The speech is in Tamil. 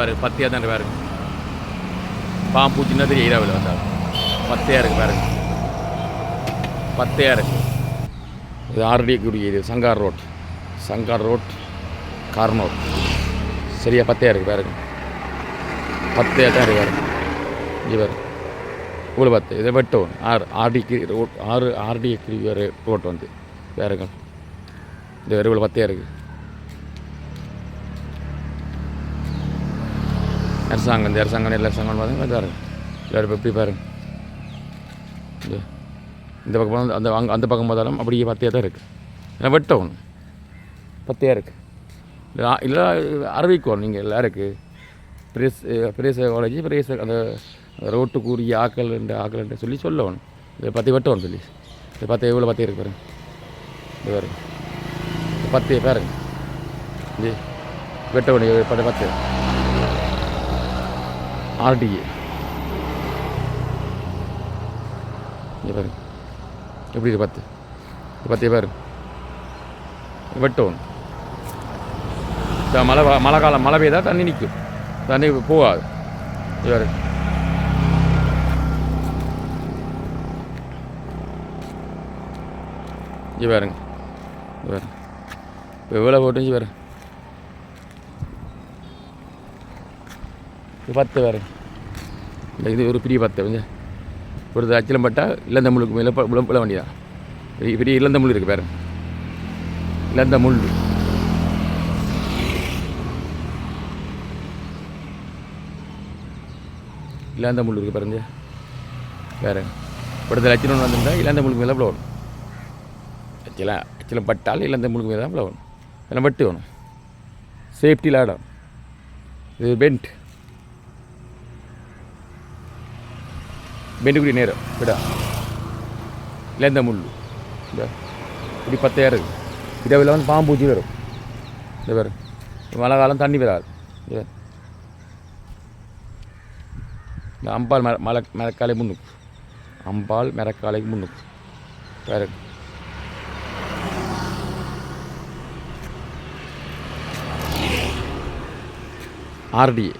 பாருங்க, பத்தியாக தான் பாருங்க. பாம்பு சின்ன தெரியும் இரவில் வந்தால் பத்தையாக இருக்குது பாருங்க, பத்தையாக இருக்குது. இது ஆர்டி குடியிருது சங்கார் ரோட் கார்னோட். சரியா பத்தையாக இருக்குது பாருங்க, பத்தையாக தான் இருக்குது பாருங்க. இங்கே பாருங்க இவ்வளோ பத்து இதை வெட்டும் ஆர்டிக்கு ரோட் ஆர்டிக்கு ரோட் வந்து பாருங்க. இந்த வேறு இவ்வளோ பத்தையாக இருக்குது. அரசாங்கம் இந்த அரசாங்கம் எல்லா அரசாங்கம் பாருங்க பாருங்க எல்லோரும் எப்படி பாருங்க. இந்த பக்கம் அந்த பக்கம் பார்த்தாலும் அப்படியே பத்தையாக தான் இருக்குது. ஏன்னா வெட்டணும் பத்தையாக இருக்குது. இல்லை அறிவிக்கணும் நீங்கள் எல்லாருக்கு பிரேச காலேஜ் பிரேச அந்த ரோட்டுக்குரிய ஆக்கள் சொல்லி சொல்லணும். இதை பற்றி வெட்டணும் சொல்லி இதை பத்து எவ்வளோ பத்தையாக இருக்குது பாருங்க. இது பாருங்க பத்தையை பாருங்க, இது வெட்டணும் பத்து ஆர்டிஏ. இங்கே பாருங்க எப்படி இருக்குது பத்தையை பாருங்க வெட்டணும். மழை காலம் மழை பெய்தால் தண்ணி நிற்கும், தண்ணி போகாது. இவர் இங்கே பாருங்க இப்போ எவ்வளோ போட்டு இங்கே பாருங்க பத்து பாருங்க. இல்லை இது ஒரு பெரிய பத்து கொஞ்சம் ஒரு அச்சலம் பட்டால் இழந்த முள்ளுக்கு மேலே விழ வேண்டியதான். பெரிய இழந்த முள் இருக்குது பாருங்க, இழந்த முள் இல்லாந்த முள் இருக்குது பாருங்க. வேறு படுத்த லட்சணம் வந்துருந்தால் இல்லாந்த முழுக்கு மேலே விழணும். அச்சலம் பட்டால் இல்லாந்த முழுக்கு மேலே தான் விழணும். அதெல்லாம் வெட்டு வேணும், சேஃப்டியில் ஆடும். இது பெண்டுக்குரிய நேரம் விடா இல்லாந்த முள் இப்படி பத்தையாக இருக்குது. இரவில் வந்து பாம்பூச்சி வரும். இந்த வேறு மழை காலம் தண்ணி வராது. இந்த அம்பாள் மரக்காலை முன்னுக்கு, அம்பாள் மரக்காலைக்கு முன்னுக்கு வேறு ஆர்டிஏ